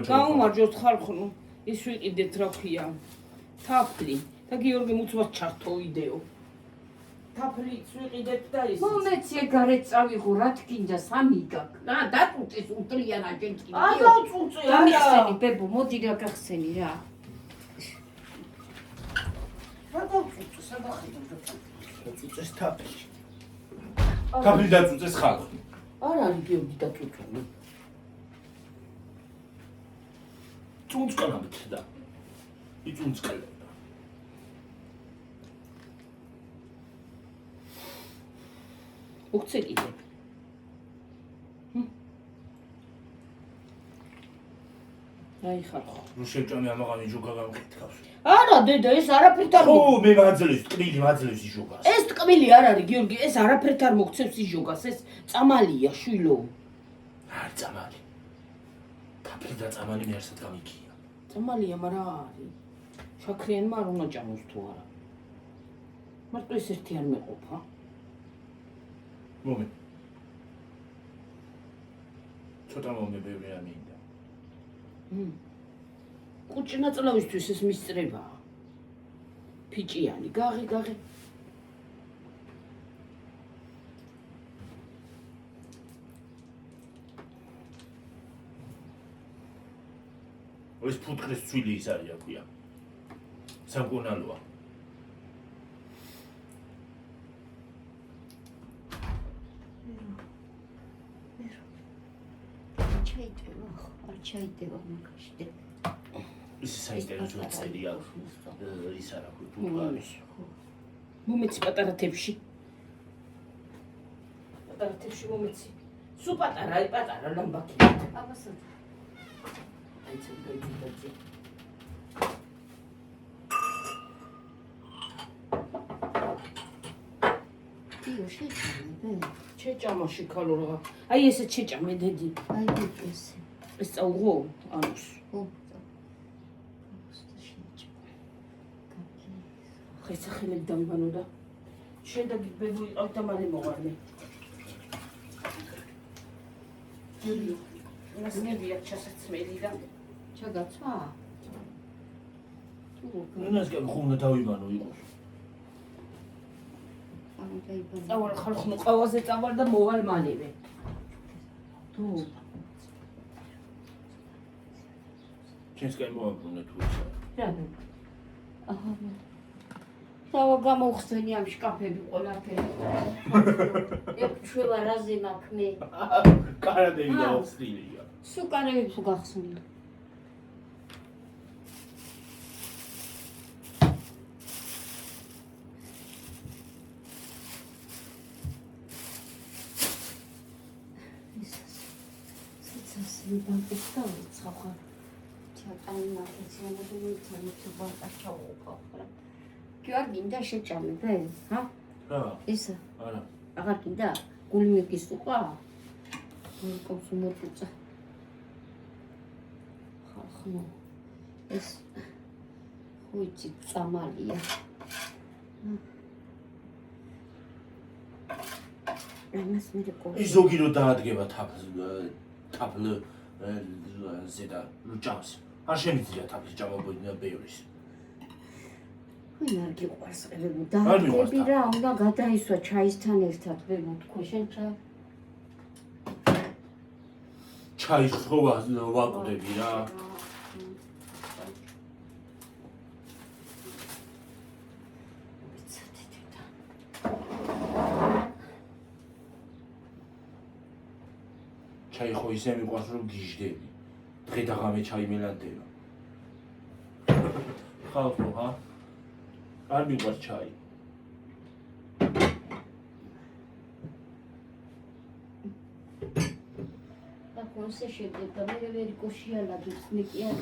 გაუმარჯოთ ხალხო, ის ვიყიდეთ რა ქვია. თაფლი და გიორგი მუცმას ჩართო ვიდეო. თაფლიც ვიყიდეთ და ის. მომეცე გარეთ წავიღო, რა თქინდა სამი გაქვს. რა დაწუწეს უტრიანა ჯენკი. არა წუწე, არა. გამიხსენი ბებო, მოდი რა გახსენი რა. რა დაწუწე, სადახედავ დაწუწეს თაფლი. თაფლი დაწუწეს ხალხი. არ არის გიორგი დაწუწული. წუნწკანამდე და იწუნწკალებდა. უხცე კიდე. აი ხალხო. რო შეჭამე ამაღანი ჯოგა გამკითხავს. არა დედა, ეს არაფერთ არ ხო, მე მაძლევს, ტკბილი მაძლევს ის ჯოგას. ეს ტკბილი არ არის გიორგი, ეს არაფერთ არ მოგცევს ის ჯოგას, ეს წამალია შვილო. არ წამალი. თაფლი და წამალი მე არსად გამიქია. წამალია, მაგრამ არის. შაქრიანმა არ უნდა ჭამოს თუ არა. მარტო ეს ერთი არ მეყოფა. მომე. ცოტა მომე ბევრი არ მინდა. კუჭინა წლავისთვის ეს მისწრებაა. ფიჭიანი, გაღი. ეს ფუტკრის ცვილი ის არის აქვია. სამკურნალოა. ჩაიტევა მაგაშტე. ის საინტერესო წერია. ის არა ფუტკარი. მომეცი პატარა თებში. პატარა თებში მომეცი. სულ პატარა, აი პატარა ლამბაკი. აბასა. აი ცოტა. დიო შეჭამე. შეჭამაში ქალურა. აი ესე შეჭამე დედი. აი ეს. ეს წაუღო ანუს. ხო. ხესახელებ დამბანოდა. შედაგი ბებო იყავ და მალე მოყარნე. ჯულიო, ნასნებია ჩასაცმელი და ჩაგაცვა? ნუნას გხუნა დავიმანო იყოს. წავალ ხალხო ყავაზე წავალ და მოვალ მალევე. თუ ჩვენსკენ მოაბრუნე თუ ისა. რა. აჰა. დავა გამოვხსენი ამ შკაფები ყველაფერი. ეგ ჩვევა რაზე მაქმე. კარადები გავხსნილია. სუკარები თუ გახსნილი. ბანკსა უცხახა ჩატანი მაგაცია მოდელი თუ ბანკა ჩაუყო რა გიორგი და შეჭამე და ჰა რა ისა არა აღარ კიდა გული მეკის უყვა კონსუმ მოწა ხახნო ეს ხუჭი წამალია ამას მე რეკო ის ზოგი რო დაადგება თაფლ ზედა ჭამს არ შემიძლია თაფლის ჭამობოდნენ ბევრის ვინ არ გიყვარს ყრები დაადგები რა უნდა გადაისვა ჩაისთან ერთად ვებო თქო შენ ჩაის ხოვა ვაკვდები რა ჩაი ხო ისე მიყვარს რომ გიჟდები. დღე და ღამე ჩაი მელანდება. ხალხო, ჰა? არ მიყვარს ჩაი. აკონსე შედება მე ვერი კოშიალადებს მე კი არ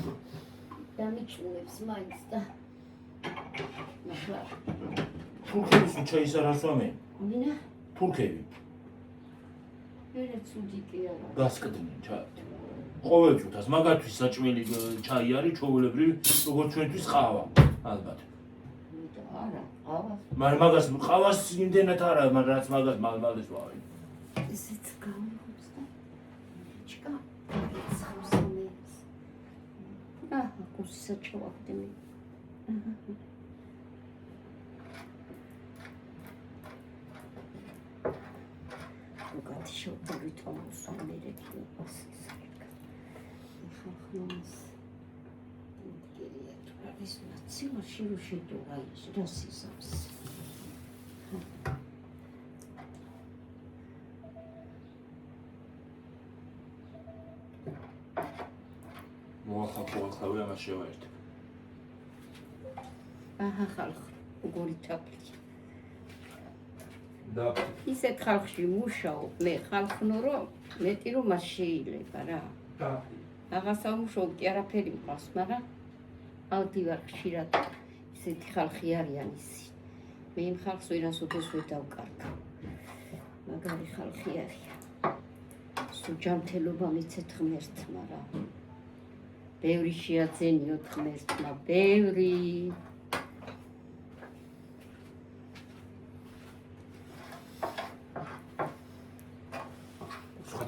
დამიჭუნებს მაინც და ნახლა. თურქების ჩაის არ ასვამენ. მინა? თურქები. ვერა ცუდი კი არა. გასკდნენ ჩაი. ყოველ წუთას მაგათთვის საჭმელი ჩაი არის ჩვეულებრივი როგორც ჩვენთვის ყავა ალბათ. არა, ყავას. მაგრამ მაგას ყავას იმდენად არა, მაგრამ რაც მაგას მალმალეს ვარი. ესეც გამიღებს და ჩიკა სამსამეს. კუსისაც ჩავაგდე მე. უკეთ შევდივით ამოსამერეთი პასისაკა. ხახნოს ის ნაციმაში რო შედურა ის რასიზმს. მოახალხავი ამას შევაერთე. აჰა ხალხ, უგორი თაფლი. და ისეთ ხალხში მუშაობ, მე ხალხნო რომ მეტი რომ მას შეიძლება რა. აღასა მუშაობ კი არაფერი მყავს, მაგრამ ავდივარ ხშირად ისეთი ხალხი არიან ისი. მე იმ ხალხს ვერას უთეს ვერ დავკარგავ. მაგარი ხალხი არიან. სუჯამთელობა მიცეთ ღმერთმა რა. ბევრი შეაძენიოთ ღმერთმა, ბევრი.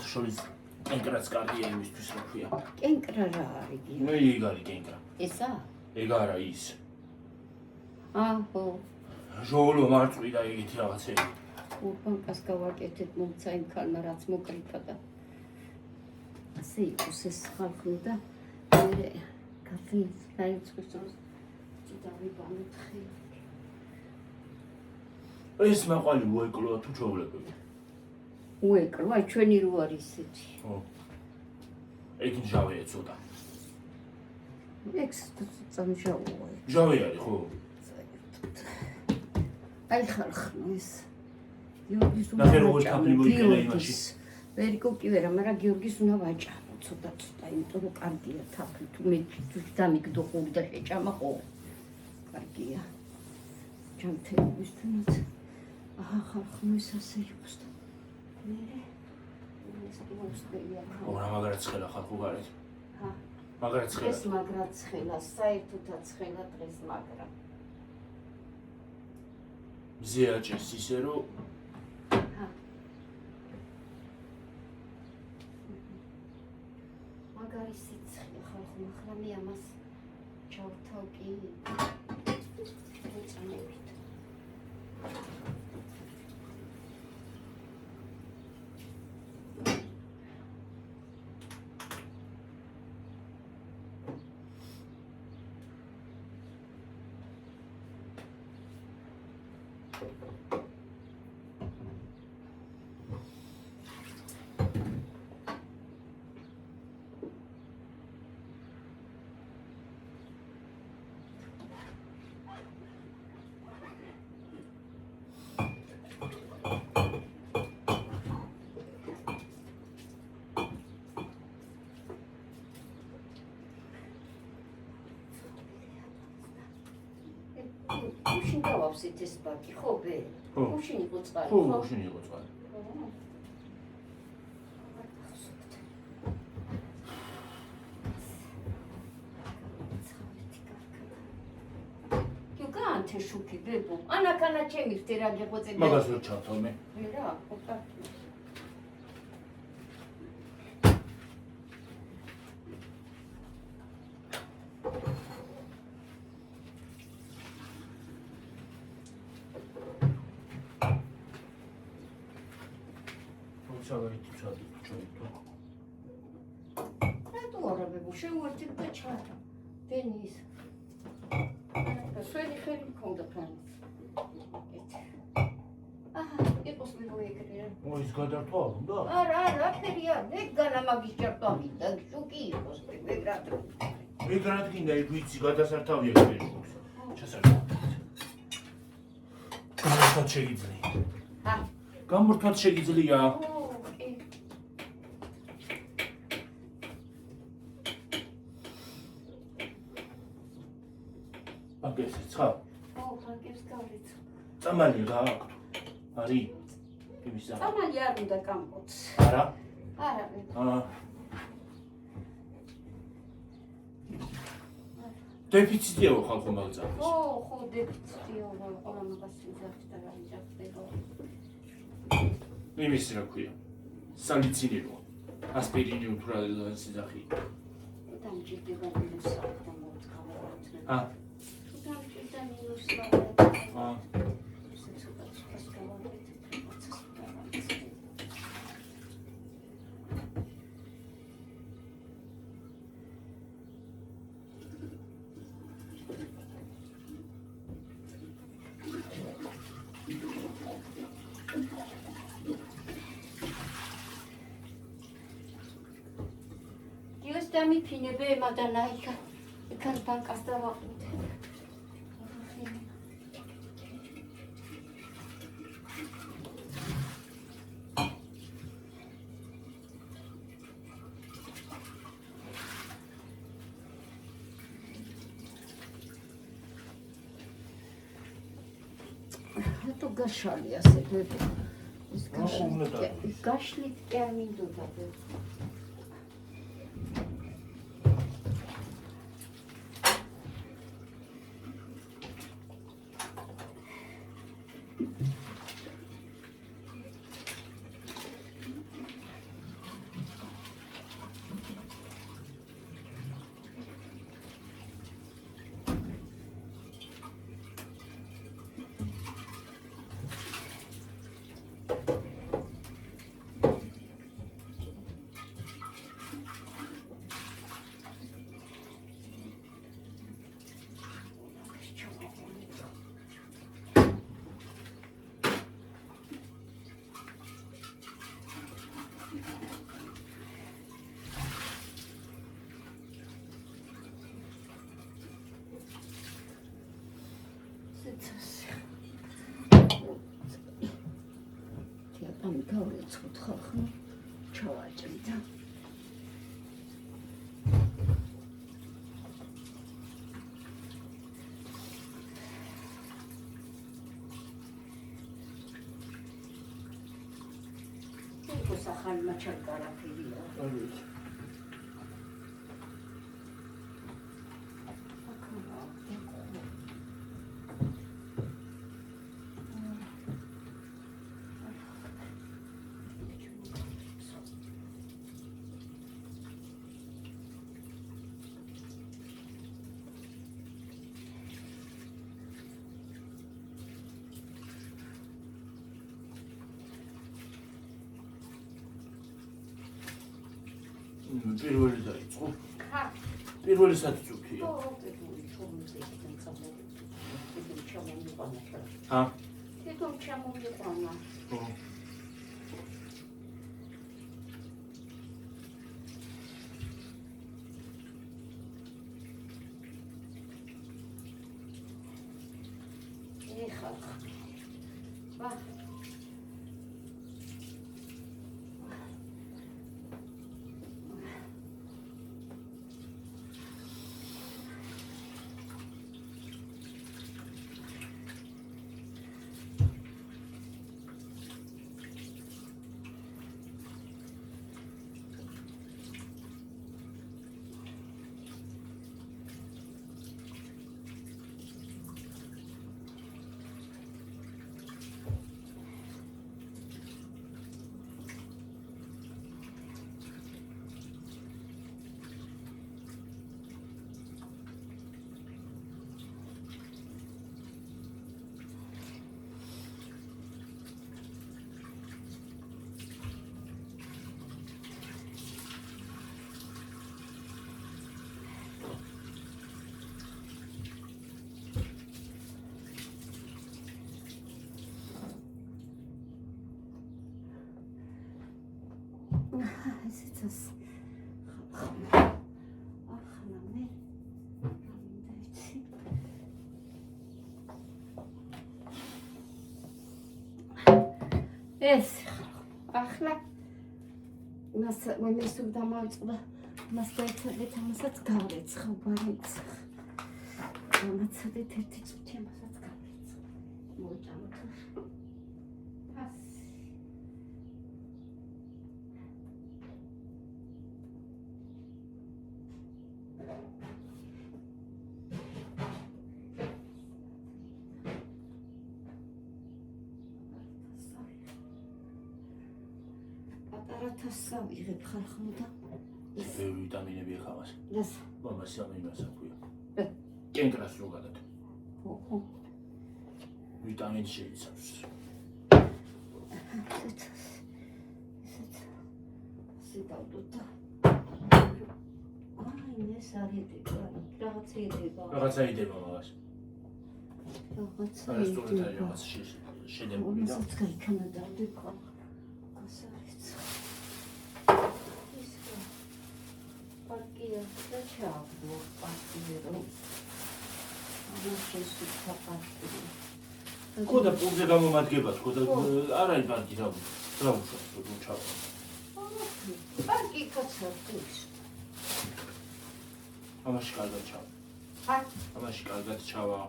შორის კენკრაც კარგია იმისთვის რა ქვია. კენკრა რა არის? მე ეგ არის კენკრა. ესა? ეგ არა ის. აჰო. ჟოლო მარწვი და ეგეთი რაღაცები. ურბანკას გავაკეთებ მომცა იმ ქალმა რაც მოკრიფა და ასე იყოს ეს ხალხი და მე კაფის დაიწყოს დავიბანოთ ხე. ეს მაყალი უეკლოა თუ ჩავლებები. უეკლო, აი ჩვენი რო არის ისეთი. ხო. ეგ ჟავია ცოტა. ექს წამშაუა. ჟავი არის ხო? აი ხალხნო ეს. გიორგის უნდა ნახე როგორ თაფლი მოიქელა იმაში. ვერიკო კი ვერა, მაგრამ გიორგის უნდა ვაჭამო ცოტა, იმიტომ რომ კარგია თაფლი. თუ მე დამიგდო ხური და შეჭამა ხო. კარგია. ჯანმრთელობისთვის. აჰა ხალხნო ეს ასე იყოს და ორა მაგრად ცხელა ხალხო გარეთ. ჰა. მაგრად ცხელა. ეს მაგრად ცხელა, საერთოდაც ცხელა დღეს მაგრა. მზე აჭერს ისე რომ ჰა. მაგარი სიცხე ხალხო, ახლა მე ამას ჩავთავ კი. ეწამებით. გუშინ დავავსეთ ეს ბაკი, ხო ბე? გუშინ იყო წყალი, ხო, გუშინ იყო წყალი. გიგანტე შუქი ბებო. ანაკანა ჩემი ფტერა გეყოწები. მაგას ვერ ჩავთავ მე. რა, ხო კარგი. რატო არა ბებო, შევერთებ და ჩათა. დენის. სველი ხელი მქონდა ფანის. აჰა, იყოს მეგოიგრე. ის გადართვა უნდა? არა, ფერი არ, ეგანა მაგის ჭერტვა მინდა, შუკი იყოს, მეგრად. მეგრად გინდა იქ ვიცი გადასართავია გერგოს. ჩასართავ. გამორთვათ შეგიძლია. ჰა. გამორთვათ შეგიძლია. აგესე ცხავ. ო, აგებს გავიწყო. წამალი რა აქვს? არის? იმისა. წამალი არ უნდა გამყოც. არა? არა, ბებო. დეფიციტია ხალხო მაგზა. ხო, დეფიციტია, ყველა მაგას ვიზახს და რა იძახდება. იმის რა ქვია? სალიცინირო. ასპირინი უთრა სიზახი. დამჭირდება მინუსა და მოწყავთ. დამჭირდა მინუსა. Dammi fine be madanaika. Ikkan bankas da vaqt. To gashali ase bebe. Gashli termin do da bebe. Am გავეცხოთ ხალხო ჩავაჭრიდა ეს ახალი მაჩაკარაფილია პირველი დაიწყო. ხა. პირველი სათწუქია. თვითონ ჩამომიყვანა. ეხა. ვა. Esittas. ახლა მე ეს ახლა მას მე სულ დამავიწყდა მას დაეცადეთ ამასაც გავეცხ ბარიც ამაცადეთ ერთი წუთი ამასაც გავეცხ მოიჭამოთ პატარა თასსა ვიღებ ხალხო და ეს ვიტამინები ეხამას. ეს მამას ამინას აქვია. კენკრას ზოგადად. ხო. ვიტამინი შეიცავს. სიტავდუთა. აი, ეს არის რაღაცა იდება. რაღაცა იდება მაგას. რაღაცა არა სწორედ არის რაღაც შედებული და მასაც გაიქანა დავდექვა. გასარიც. ის პარკია და ჩავდო პარკირო. ამას შესუქა პარკი. ხოდა პურზე გამომადგებას, ხოდა არ არის პარკი რა უშავს თუ ჩავა. პარკი კაცებს. ამაში კარგად ჩავა. ამაში კარგად ჩავა.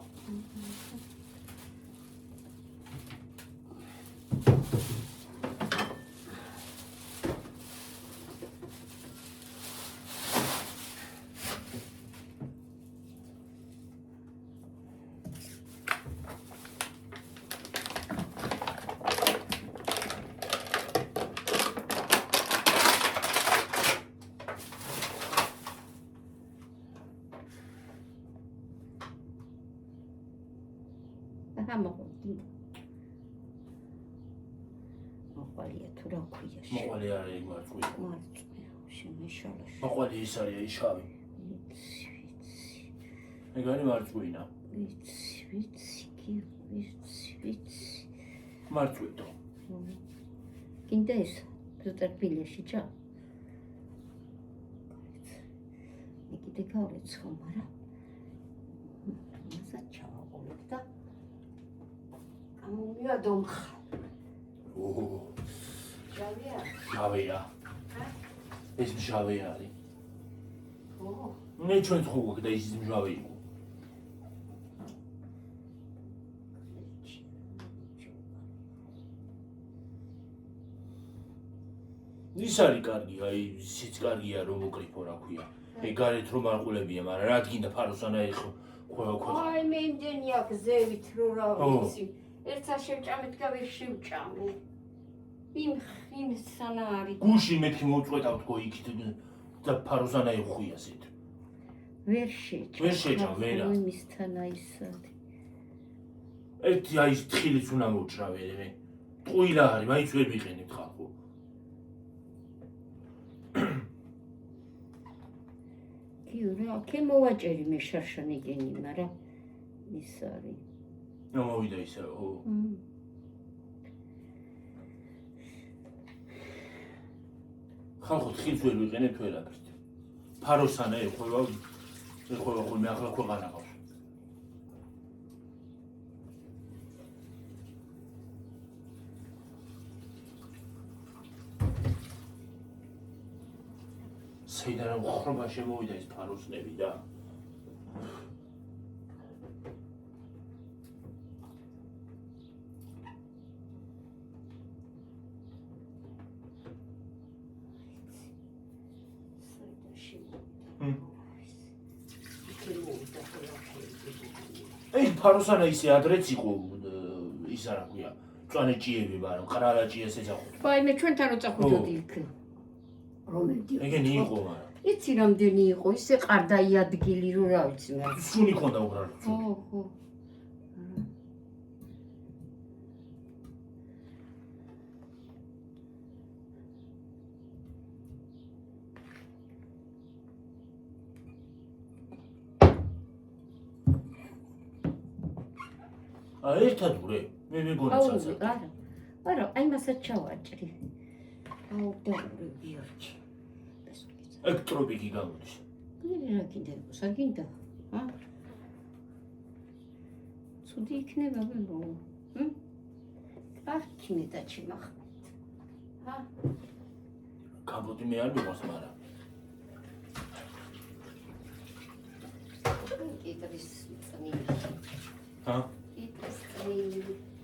მოყალია თუ რა ქვია მოყალი არის მარწყვი. შემეშალაშ მოყალი ის არის შავი. ეგარი მარწყვინა. ვიცი მარწყვიტო. კიდე ეს ზოტერბილეში ჩა კიდე გავეცხო მაგრამ მასაც ჩავაყოლებ და ამომიადო მხარ ჟავია შავია. ეს შავი არის. ო მე ჩვენ ხო და ის შავი იყო. ის არის კარგი, აი ისიც კარგია რომ მოკრიფო რა ქვია. ეგარეთ რომ არყულებია, მაგრამ რა გინდა ფაროსანა ეხო ხო. აი მე იმდენია გზევით რომ რა ვიცი. ერთსა შევჭამეთ და ვერ შევჭამე. იმ სანა არის. გუში მეთქი მოუწყვეტავთ გო იქით და ფაროსანა ეხუია ზეთ. ვერ შეჭამ. ვერ შეჭამ, ვერა. მისთან აი ის არის. ერთი აი ის თხილიც უნდა მოჭრავე მე. ტყუილა არის, მაინც ვერ მიყენებთ ხალხო. კიურა, კი მოვაჭერი მე შარშანიგენი, მაგრამ ის არის. მოვიდა ისე, ო. ხალხო თხილს ვერ ვიყენებთ ვერაფერთ. ფაროსანა ეხება ხოლმე ახლა ქვეყანა ყავს. საიდან ხრობა შემოვიდა ეს ფაროსნები და ეს ფაროსანა ისე ადრეც იყო ის რა ქვია წვანე ჭიები მაგრამ ყრალა ჭიეს ეძახოთ. აი მე ჩვენთან რო წახვიდოდი იქ. რომელი? ეგენი იყო მაგრამ. იცი რამდენი იყო, ისე ყარდაი ადგილი რო რა ვიცი მე. სუნი ქონდა უბრალოდ. ხო. ერთად ვრე მე მეგონა საცა. არა, აი მასაც ჩავაჭრი. აუ და ვიარჩი. ელექტრობიკი გამოდის. რა გინდა, საგინდა? ცუდი იქნება ბებო. პარკი მეტაჩი მახმეთ. კაბოტი მე არ მიყვარს მაგრამ. კიტრის წნი. კიტრის წნი.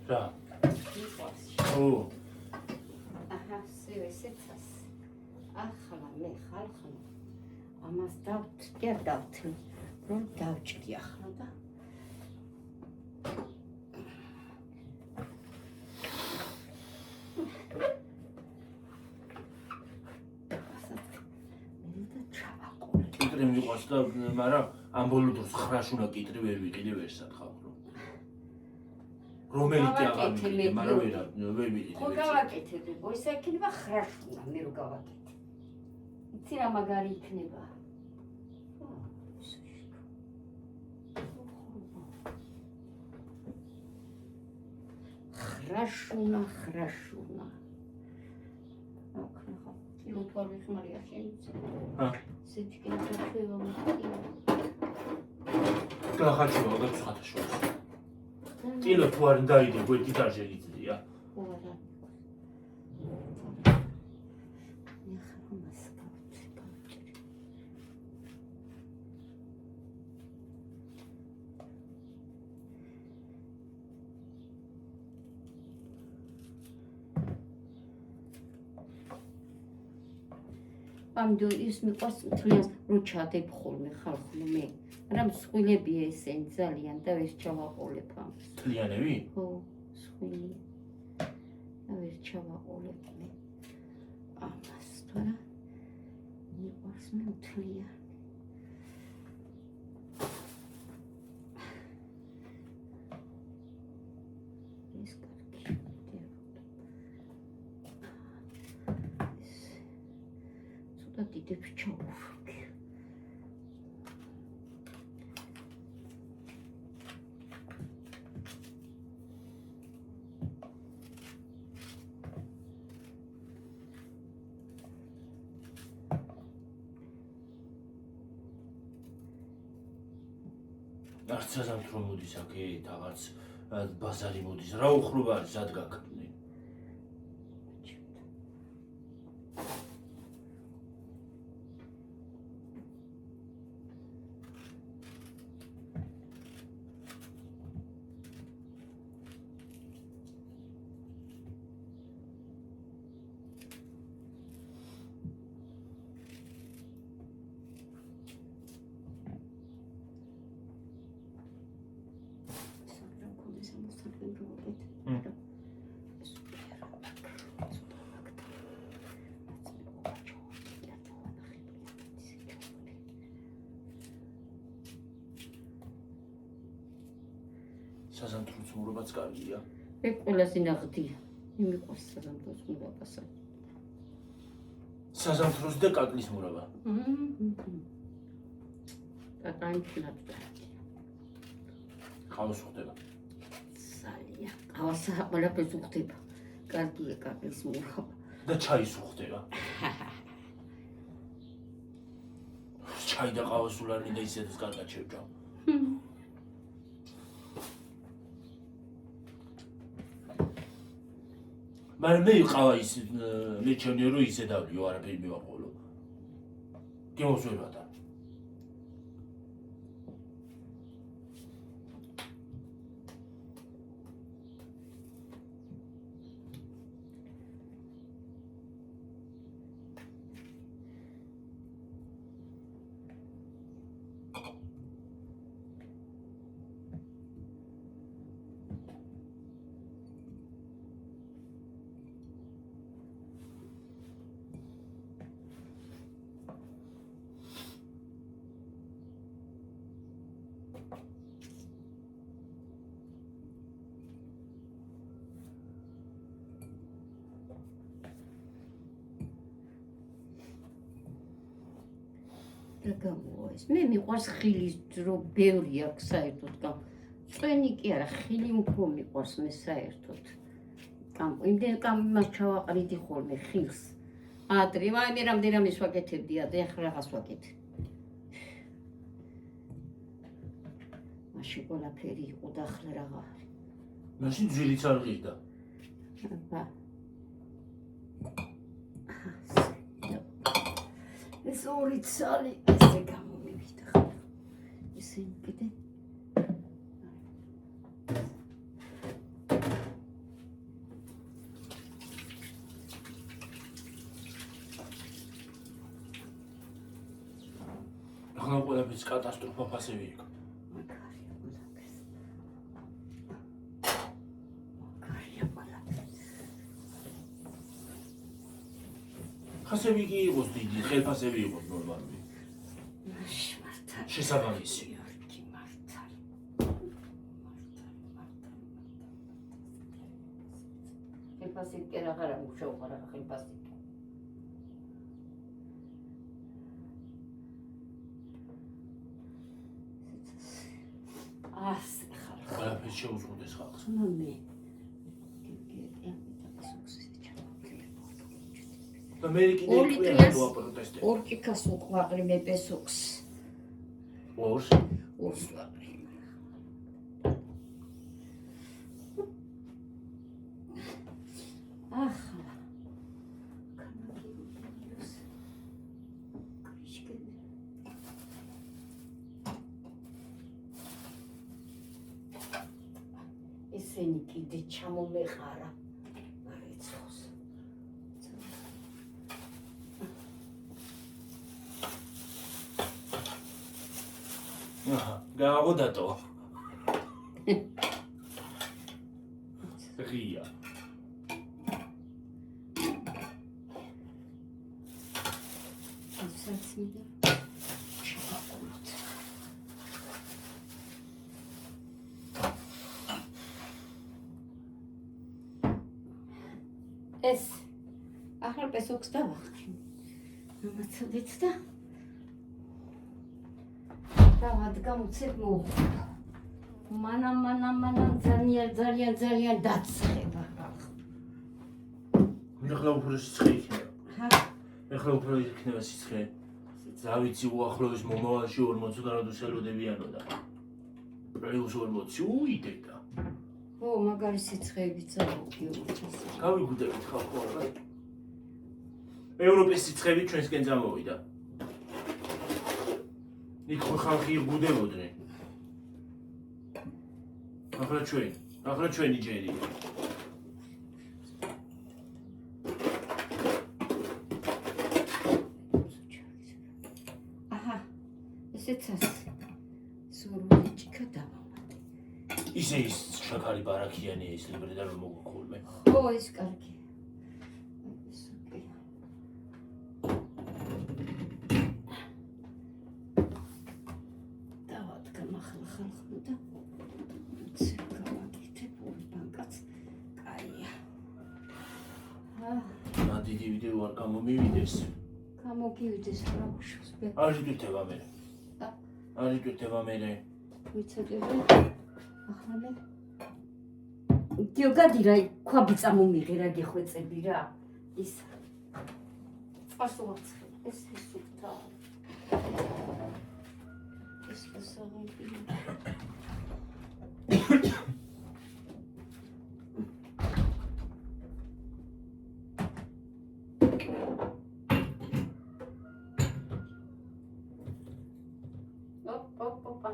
რა? მიყვარს. ო. სევესეცას. ახლა მე ხალხო ამას დავთი, რომ დავჭრი ახლა და კიტრი მიყვარს და მაგრამ ამ ბოლო დროს 9 უნდა კიტრი ვერ ვიყიდე ვერ სათხავ რომელი კი აღარ მიყიდე მაგრამ ვერ ვიყიდე ხო გავაკეთებ ისე იქნება 9 უნდა მე რო გავაკეთე იცი რა მაგარი იქნება ხრაშუნა აკრახა ლუთვარი ხმარია შენიცე სიჩქინე თქვევა მოკიდა გახაჩიო და ცხათაშოს ტილო თუ არ დაიდე გვერდი დაჟეგიძლია ora ამდო ის მიყვარს თლიანს რო ჩადებ ხოლმე ხალხო მე მაგრამ სხვილებია ესენი ძალიან და ვერ ჩავაყოლებ ამას თლიანები? ხო სხვილი და ვერ ჩავაყოლებ მე ამას თორა მიყვარს მე თლიანი ეს კარგი და დიდებს ჩაუშვი. არც საზამთრო მოდის აქეთ, რაღაც ბაზარი მოდის. რა უხრობა არის, სად გაქრნენ? საზამთროს მურობაც კარგია. მე ყველაზე ნაღდია. იმიყვარს საზამთროს მურობასა. საზამთროს და კაკლის მურობა. და დაიმჩნათ. ყავს ხდება. ძალიან. ყავასა ყველაფერს უხდება. კარგია კაკლის მურობა. და ჩაის უხდება. ჩაი და ყავასულანი და ისედაც კარგად შევჭამ. მაგრამ მე ყავა ის მე ჩემნი რო ისე დავლიო არაფერი მივაყოლო. გემოსვებადა. გამოეს მე მიყვარს ხილის დრო ბევრი აქვს საერთოდ გამ წვენი კი არა ხილი უფრო მიყვარს მე საერთოდ იმდენ კამას ჩავაყრიდი ხოლმე ხილს ადრე მე რამდენი რამის ვაკეთებდი და ახლა რაღაც ვაკეთებ მაშინ ყველაფერი იყო და ახლა რაღა არის მაშინ ძილიც არ ღირდა აბა ეს ორი ცალი ესე გამომივიდა ხარ ისინი კიდე ახლა ყველაფერს კატასტროფა ფასები იყო ფასები კი იყოს დიდი, ხელფასები იყოს ნორმალური. შესაბამისი. იორგი მართალი. ხილფასი კი აღარა მუშაობა რა ხილფასი. ყველაფერს შეუზღუდეს ხალხს. მე და მე კიდე პროტესტი. ორკიკას უყვაყრი მე პესოქს. ორს? ორს ვაყრი. ახლა. ესენი კიდე ჩამომეყარა. მარიცოს. გააღოდატო. ღია. ასაცმიდა. შევაყოლოთ. ეს ახლა პესოქს დავახში. ამაცადეთ და დავად გამოცებ მოუხდა. მანამ ძალიან დაცხება. ეხლა უფრო სიცხე იქნება. ჰა, ეხლა უფრო იქნება სიცხე. ზავიცი უახლოეს მომავალში 40 გრადუს ელოდებიანო და პლუს 40 უიდედა. ო, მაგარი სიცხეები წავიდეთ. გავიგუდებით ხალხო არა. ევროპის სიცხეები ჩვენსკენ წამოვიდა. იქ ხალხი იგუდებოდნენ. ახლა ჩვენი ჯერია. აჰა, ესეც ასე. სურვიჭკა დავამატე. ისე ის შაქარი ბარაქიანი ის ლიბრედა რომ მოგხოლმე. ო, ეს კარგი. დავადგა ახლა ხალხო და დიდი ვიდეო არ გამომივიდეს. გამოგივიდეს რა უშავს მე. არ იგივდება მე. არ იგივდება მე. ვიცოდები. ახლა მე. გიოგადირა ქვაბი წამომიღე რა გეხვეწები რა. ის. წასულაც ეს სუფთა. ეს გასაღები.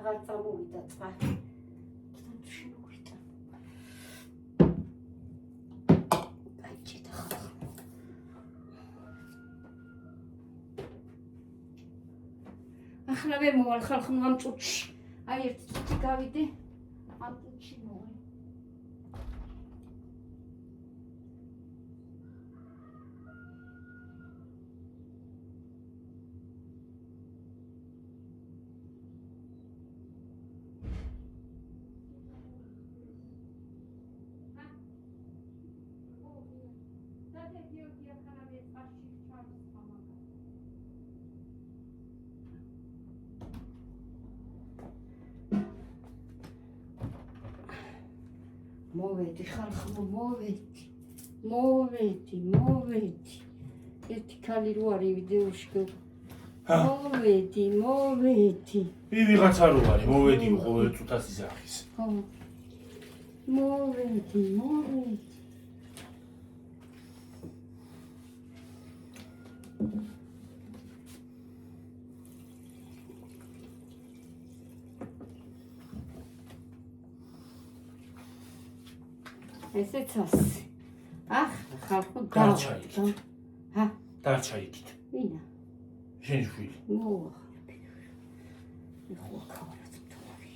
აღარ წამოვიდა წყალი. შევიდა. გაიჭირდა ხალხი. ახლა მე მოვალ ხალხი ამ წუთში. აი ერთი წუთი გავიდე. ამ წუთში მოვალ. მოვედი ხალხო, მოვედი. ერთი ქალი რო არის ვიდეოში. მოვედი. ვიღაცა რო არის, მოვედი ყოველ წუთას იზახის. ხო. მოვედი. ესეც ასე. ახლა ხალხო გარჩაიკით. ჰა, დარჩაიკით. ვინა? შენი შვილი. მოახალე. მე ხوكავად თორი.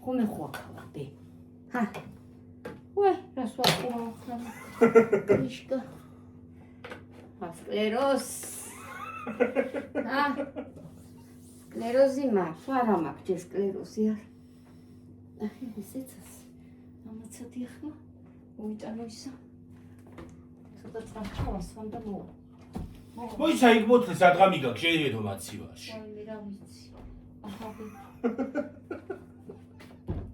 ხომ მე ხوكავად? ჰა. ვაი, რას ვაყურო ახლა? იშკა. ასკლეროს. ჰა. სკლეროზი მაქვს, არა მაქვს ჯერ სკლეროზი არ. ახლა ესეცას. ამაცადი ახლა მოიტანო ისა. ცოტა წამჩავას ვანდა მო. მოიცა იქ მოთლე სადღამი გაქვს შეიძლება მაცივაში. ვაიმე რა ვიცი. ახლა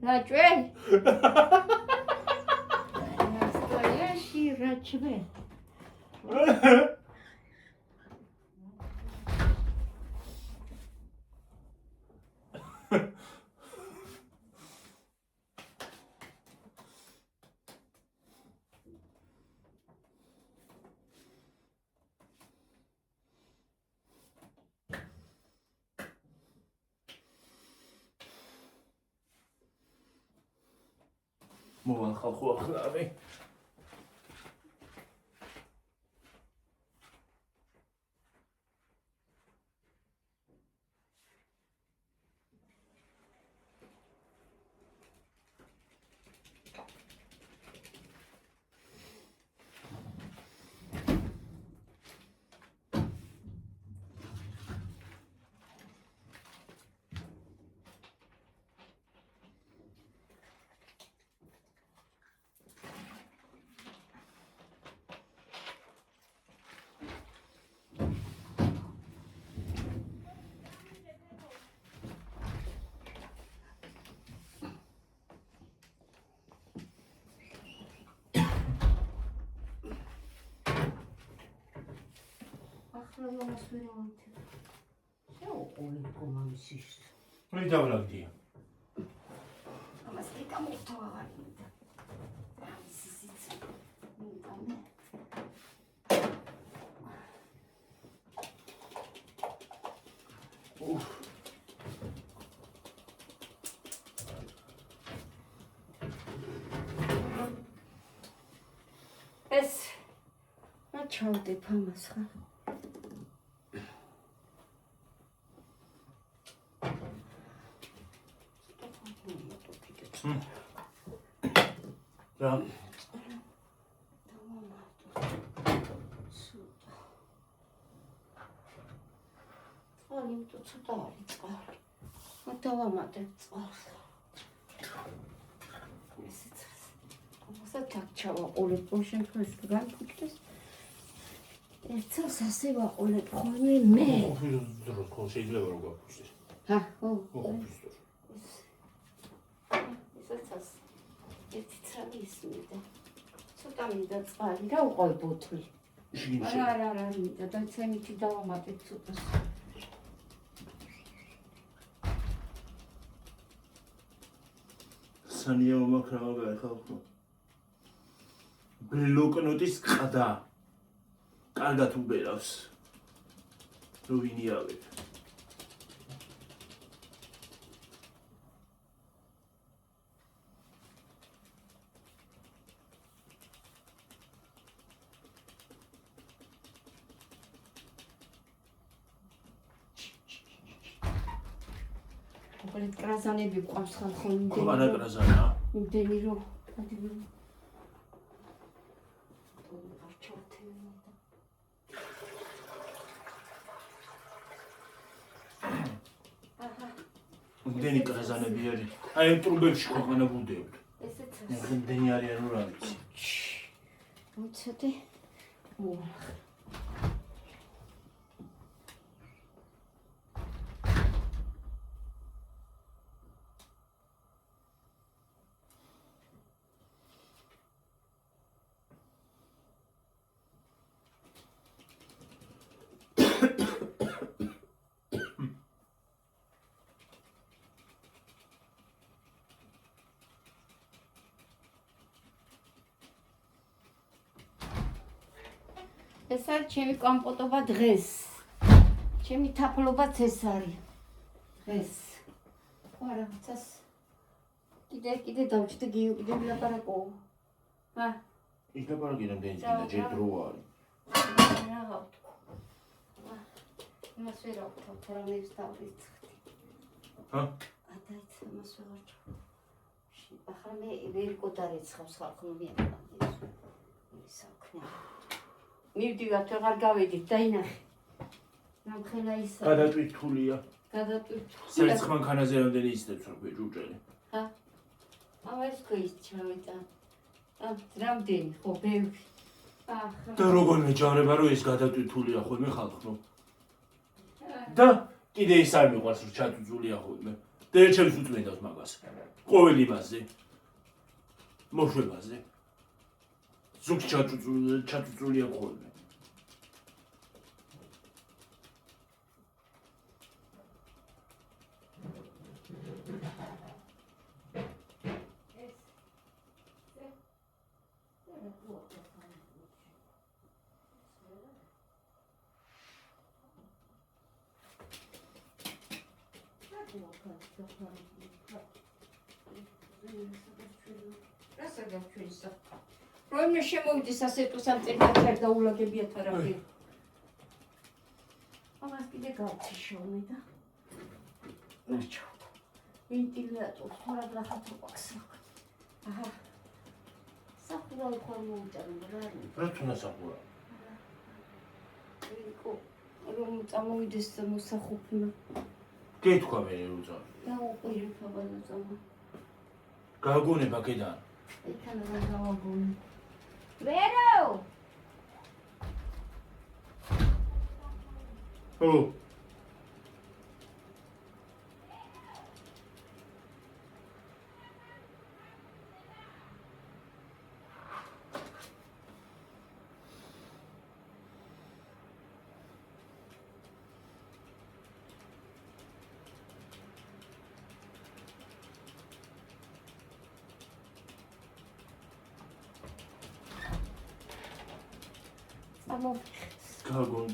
რაჭველი? ნასტოიაში რაჭველი. მოვალ ხალხო ახლავე. Ramaz veramente. Olha como eu insisto. Olha então, Blanquinha. Mas fica muito ainda. Então, né? Esse. Não tchau de palmas, cara. 자. 아니 또 쳐다보니까 어떠가 맞았어. 그래서 닥쳐와 올해 보신 프로스가 그랬어. 에서 사세가 올해 거의 매. 들어 더 შეიძლება როგორ გაგვიშე. ეს ცალი ისმიდა. ცოტა მინდა წყალი და უყოი ბოთლი. არა, მინდა და ცემითი დავამატებ ცოტას. სანია მომაქრავა ხალხო. ბლოკნოტის ყდა. კარგად უბერავს. რო ვინიავებ. ხოლმე კრაზანები ყავს ხალხო იმდენი. ყარა კრაზანა. იმდენი რომ იმდენი კრაზანები არის. აი ამ ტრუბებში ქვეყანა ბუდეობთ. ესეც იმდენი არიან რომ რა ვიცი. მოიცადე. ეს არის ჩემი კომპოტობა დღეს. ჩემი თაფლობაც ეს არის. დღეს. ხო რაღაცას კიდე დავჭდე გიო კიდე ვილაპარაკო. ის ლაპარაკი რამდენი წინა ჯერ დრო არის. რა ვთქვა. იმას ვერ ავთქვათ, რა მივსწავლით. ათაც იმას ვერ ავთქვა. ახლა მე ვერ კოდარეცხავს ხალხო მიეყავს. ისაქნა. მივდივართ, ვეღარ გავედით, დაინახე. ნამხელა ისა. გადატვირთულია. გადატვირთული. საერთოდ მანქანაზე რამდენი იცდებს რა ჯუჯელი? ჰა. ამას ქოის ჩავიტა. რამდენი ხო ბევრი. და როგორ მეჯავრება რომ ეს გადატვირთულია ხოლმე ხალხო? და კიდე ის არ მიყვარს რომ ჩატუძულია ხოლმე. და ერთშევს უწმენდავს მაგას. ყოველ იმაზე. მოშვებაზე. ზუგ ჩატუძულია ხოლმე. Რომ შემოვიდეს ასე თუ სამწერიად დაულაგებიათ არაფერი. ამას კიდე გავციშოვე და ნაჩო. ვენტილატორს ხორად რახატო ყაქსა. აჰა. საფურავი ხომ მოუწევენ რა. რა თუნდა საფურავი? რომ წამოვიდეს მოსახუფნა. გეთქვა მე როცა. და უყირებ აბანაცამა. გაგონება კედან. ეთან რა გავაგონე. ვერო! ო.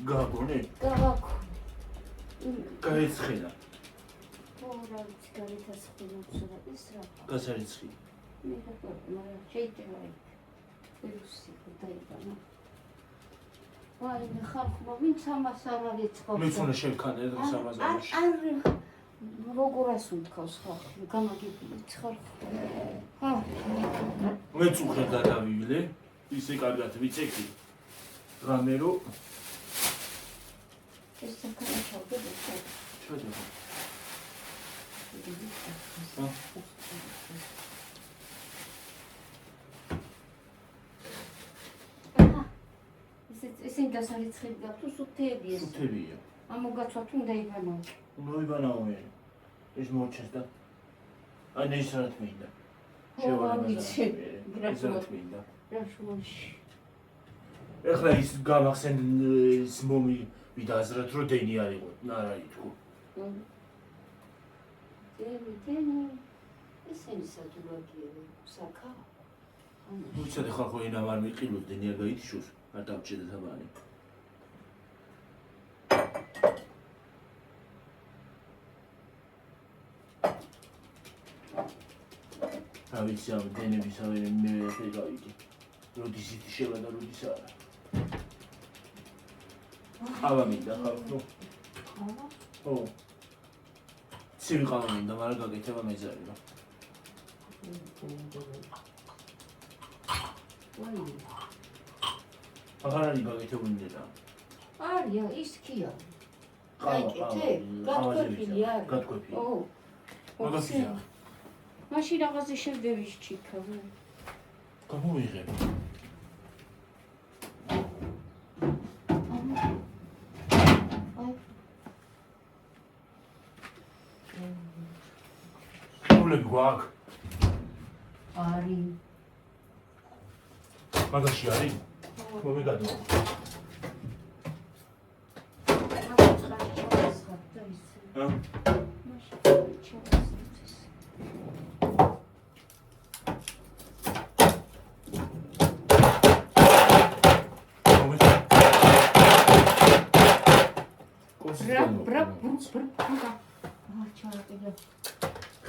გაგონე? გავაკო. გაეცხენა. რა ვიცი გარეთასხინობს რა ის რა. გასარიცხი. მე მაგრამ შეიძლება ვირუსი დაიბანა. ვაი ხალხმა ვინც ამას არ არიცხავს. მეც უნდა შევქანე დღეს ამაზე. არ როგორ ასუნთქავს ხალხი გამაგებია ხალხი. ჰა. მეც უხე გადავივლე. ისე კარგად ვიცექი. რამე რო ეს საკანა ჩავდები ხო? ჩავდები. ისინი დასარიცხები გაქვთ თუ სუფთებია? სუფთებია. ამოგაცვათ უნდა იბანაო. უნდა იბანაო მე. ეს მოჩეს და აი ეს რა თქმა ვიცი. გრაფიკა. რაშუაში. ეხლა ის გამახსენ ის მომი ვიდაზრეთ რომ დენი არ იყო. არა ითქო. დენი. ესენი სადურაგია საკა. უცადე ხალხო ენა არ მიყილოს დენი არ გაითიშოს. არ დავჭედა თაბანი. რა ვიცი ამ დენების ავე მე ფეგავიდი. როდის ითიშება და როდის არა. ყავა მინდა ხალხო. ყავა? ო. ცივი ყავა მინდა, მაგრამ გაკეთება მეძარი რა. ვაი. აღარ არის გაკეთებული და. არია, ის ქია. ყავა, გათქვეფილი არის. გათქვეფილი. ო. მაგასია. მაშინ რაღაცა შევდევის ჩიქა. გამოვიღებ. სულები გვაქვს. არის. მაგაში არის? მომიგადო. ჰა?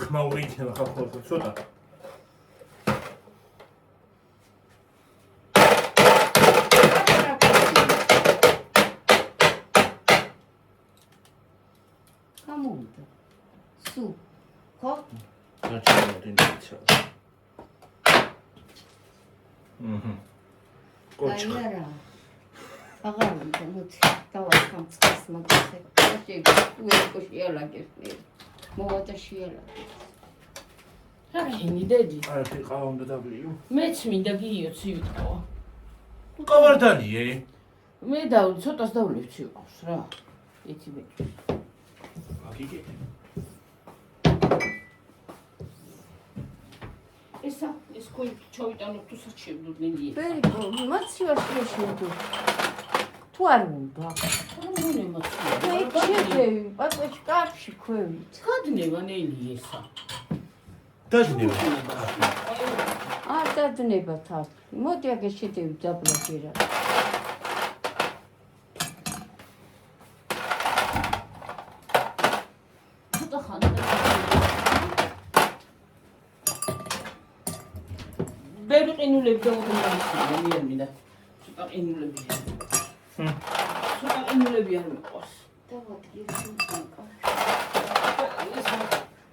ხმაური იქნება ხალხო ცოტა. გამოვიდა. სუ. ხო? გაჩვენე დინიცა. კოჩა. არა. აღარ უნდა მოდი. დავახამ წყალს მაგაზე. ჭირდება. უერთო შეალაგებს მე. მოვადა შეალაგებს. რა ქენი დედი? არაფერი ყავა უნდა დაბლიო. მეც მინდა გიო ცივი ყავა. ყავარდანიე. მე ცოტას დავლევ ცივს რა. იცი მე. აგიგე. ეს ქოი ჩავიტანო თუ საჩებდურნელი. ბერი მოცივაში შეშენდო. თუ არ უნდა. რა მოცივი? მე ჩებები, პატეჩ კაფში ქვევით. გადნება ნელი ესა. დაძნევა. არ დადნება თან. მოდი აგე შედევი დაბლაჯერა. ცოტა ხანდა. ბევრი ყინულები დაუგემარისია მე მინდა. ცოტა ყინულები. ცოტა ყინულები არ მიყვარს. დავადგე სულთან კაფში.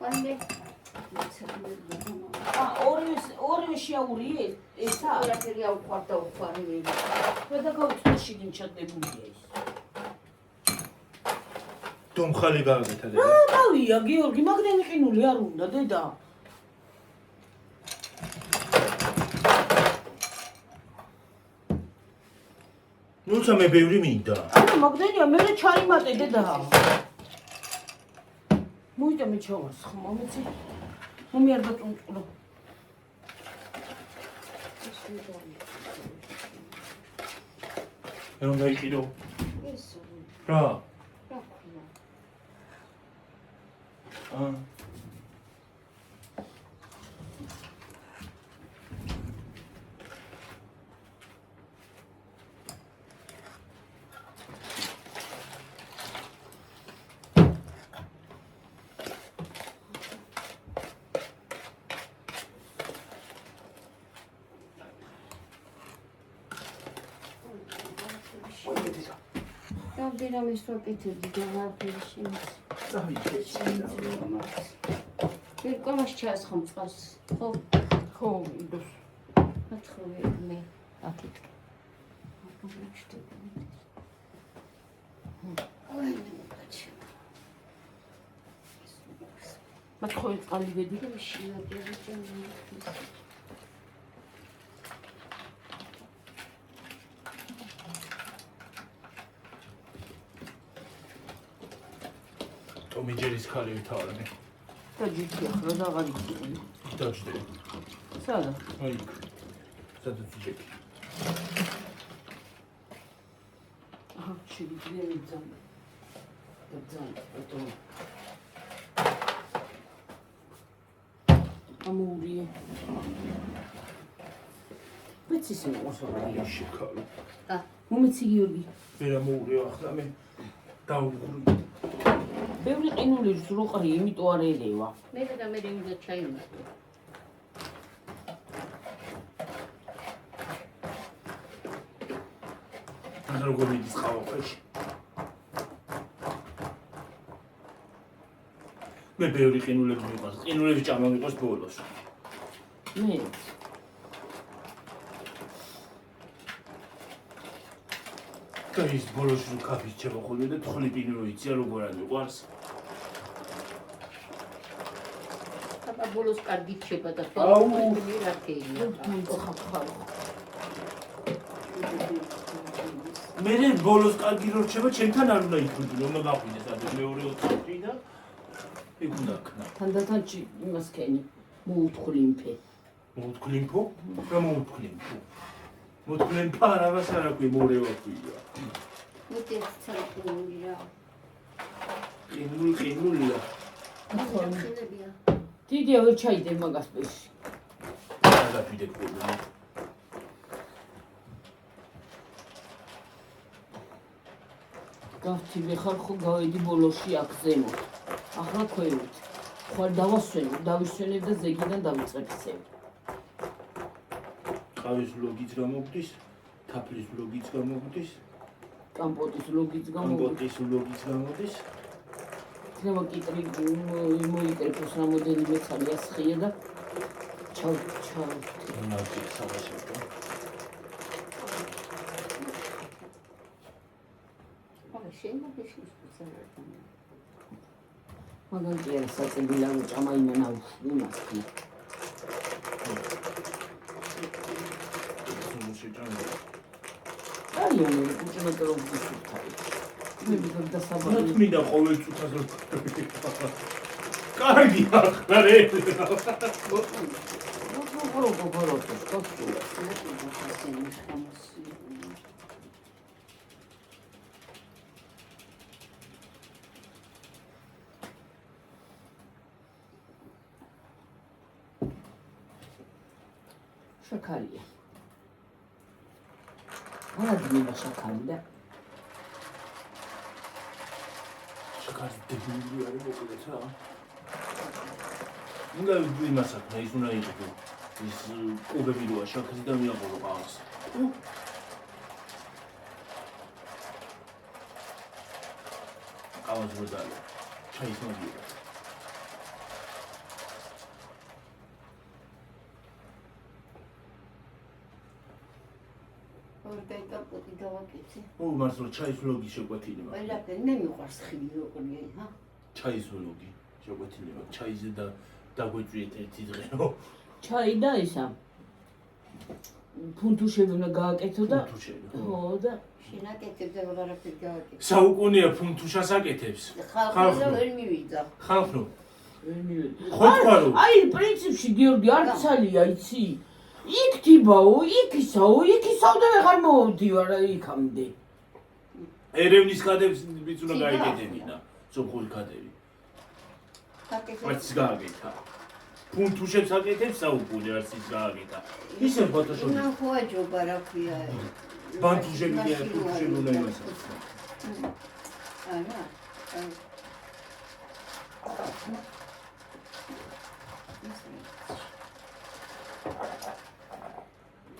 ვანე ორივე შეაური ესა? ყველაფერი აუყვარ და უყვარი მე. და გავწუში გინჩადებულია ეს. დომხალი გავაკეთა რა დავია გიორგი, მაგდენი ყინული არ უნდა დედა. ნუცა მე ბევრი მინდა. არა, მაგდენია მე ჩაიმატე დედა. მოიდა მე ჩავარს ხმა მეცი. მომი არ დაწუნწურო. რომ დაიყიდო. ეს რა? რა ქვია? აა რამდენიმე სვაკეთები და ვაფერი შემის. ვირკომას ჩაასხომ წყალს. ხო, ხო, იდოს. ათხოვე მე აკეთე. მათ ხოი წყალი ვედი. ტომიჯერის ხალი ვთავარნე. და ჯიჯი ახლა და აღარ იქნება. დაჭდე. სადა? აი. სადაც ჯეკი. აჰა, შეიძლება ვიძამე. დაძამე, ეტო. ამურია. მეც ისე მოსავალი. შეკალო. მომეცი გიორგი. ვერა მოურია ახლა მე დაუღური. ბევრი ყინული ზრუყრი, იმიტომ არ ელევა. მე და მე უნდა ჩაიმატო. ან როგორ მიდის ყავაფაში? მე ბევრი ყინულები მიყვარს. ყინულები ჭამა მიყვარს ბოლოს. მე და ის ბოლოს რო კაფის ჩება ხოლმე და თხლი პინრო იცია როგორ არ მიყვარს. აბა ბოლოს კარგი ჩება და აუ. მე რა ქეია. ხახარ. მე ბოლოს კარგი რო რჩება, ჩემთან არ უნდა იხვიდო, რომ გაყვინეს ადრე მეორე 4 წუთი და ეგ უნდა ქნა. თანდათან იმას ქენი. მოუთხრინფე. მოუთქლინფო? რა მოუთქლინფო? მოუთქლინფა რაღაც არ აქვი მორევა ქვია. მოდი ცალკეული რა. ყინულია. ახლა დიდია ვერ ჩაიდე მაგას პეში. არ დაფიდე ხოლმე. გავთივე ხარ ხო გავედი ბოლოში აქ ზემოთ. ახლა ქვევით. ხვალ დავისვენებ და ზეგიდან დავიწყებსებ. ყავის ლოგიც გამოგდის, თაფლის ლოგიც გამოგდის, კამპოტის ლოგიც გამოგდის. კომპოტის ლოგიც გამოდის. treba კიტრი მოიკრეფოს რამოდენი მეცალი ასხია და ჩავ. ნაგი საბაშებო. შემოგეშვის უცერთან. მაგალითად საწებილა უჭამა იმენა იმას კი. არიანი უჭმეტრო გისურთავი. მე ვიგებ და საბარი. რა მინდა ყოველ წუთას რო კარგი ახლა რე. გოგორო, შაქარია. მადლობა შაქარია. შაქარი დებილი არის მოკლედ რა. უნდა იმასაც ის უნდა იყოს ის კუბები როა შაქარი და მიაყოლო ყავს. ყავს როდალი. ჩაის მოდიო. ორდაიტა პოტი დავაკეთე. მართლა ჩაის ლოგი შეკვეთილი მაქვს. ყველაფერი მე მიყვარს ხილი ოყნი, ჰა? ჩაის ლოგი შეკვეთილი მაქვს. ჩაიზე და დაგვეწვიეთ ერთი დღეო. ჩაი და ისა. ფუნთუშები უნდა გააკეთო და ხო და შენაკეთებ და ვეღარაფერი გავაკეთე. საუკუნეა ფუნთუშას აკეთებს. ხალხო ვერ მივიდა. ხალხო. ხო თქვა რომ აი პრინციპში გიორგი არ ცალია იცი. იქ თიბაო, იქ ისაო და ვეღარ მოვდივარ იქამდე. ერევნის კადებს ვიც უნდა გაიგეთებინა. სოფხური კადები. არც გააკეთა. ფუნთუშებს აკეთებს საუკუნე არც ის გააკეთა. ისე ფოტოშოპი. უნდა ხოაჯობა რა ქვია. ბანთუშები და ფუნთუშები უნდა იმას. არა.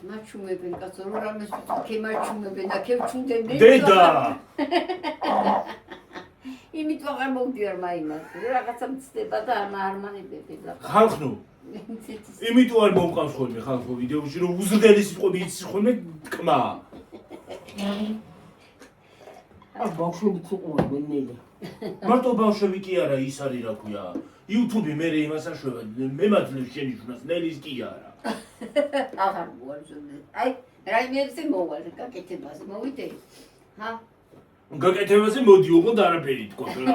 მაჩუმებენ კაცო რომ რამეს ვთქვი მაჩუმებენ და ქევჩუნდნენ დედა იმიტომ აღარ მოვდივარ მაინც რაღაცა მცდება და არმანებები და ხალხო იმიტომ არ მომყავს ხოლმე ხალხო ვიდეოში რომ უზრდელი სიტყვები იცის ხოლმე თქმა აა ბავშვები ცუყურებენ ნელი მარტო ბავშვები კი არა ის არის რა ქვია YouTube-ი მე იმას აშვება მე მაძლევს შენიშნას ნელის კი არა აღარ მოარძოდე აი რაიმეებზე მოვალ გაკეთებაზე მოვიდე ჰა გაკეთებაზე მოდი უყოდ არაფერი თქო რა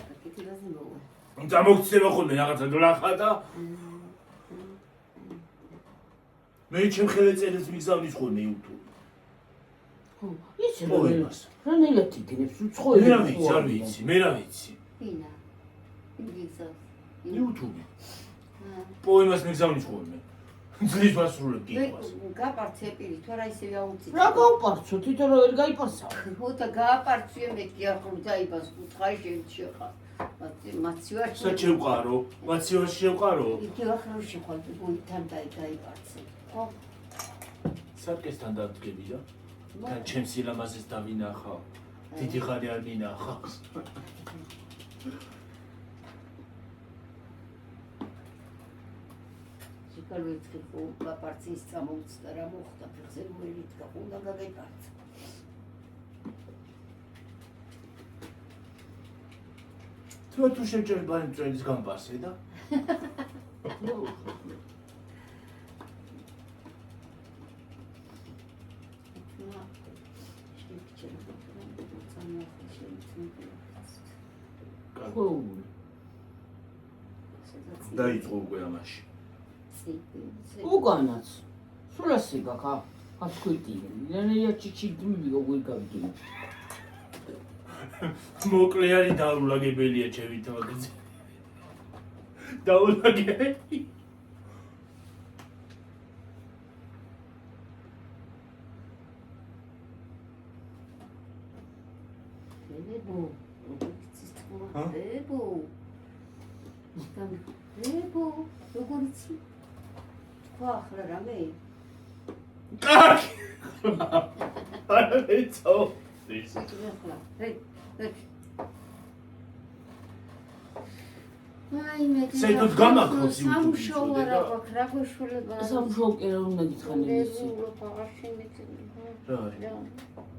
გაკეთებაზე მოვალ დამოგცემა ხოლმე რაღაცა დოლახა და მე ჩემ ხელეწერებს მიგზავნის ხოლმე YouTube ხო ის რა ნელად იგნებს უცხოელი მე რა ვიცი მე რა ვიცი ვინა ინგლისო YouTube პოემას მიგზავნის ხოლმე ძლის ვასრულებ გიყვას გაპარცე პირი თუ არა ისე აუწი რა გავპარცო თვითონ რა ვერ გაიპარსა ხო და გააპარცე მეტი ახლა დაიბას უცხარი შევხარ მაცივარ საჩევყარო მაცივარში შევყარო იგი ახლა შეხვალ გულთან დაიბარცე ხო სარკესთან დადგები რა თან ჩემს ილამაზეს დავინახავ დიდი ხარი არ მინახავს Καλუეთქი ხო გაპარცის წამოუწდა რა მოხდა ფეხზე მოერითხა უნდა გაგეპარცა თუ შეჭერ ბანი წვენის გამპარსე და დაიწყო უკვე ამაში უკანაც სულასი გაკა ასკույტი ნენია ჩიჩიდმი გოგიგავდი მოკლე არის დაულაგებელია ჩემი თვალზე დაულაგებელი როგორიცი ხო ახლა რამე არა მეცო ის ახლა აი მე საერთოდ გამაქვს სამუშაო არ აქვს, რა გვეშველება. სამუშაო კი რა უნდა გითხრან იმისი.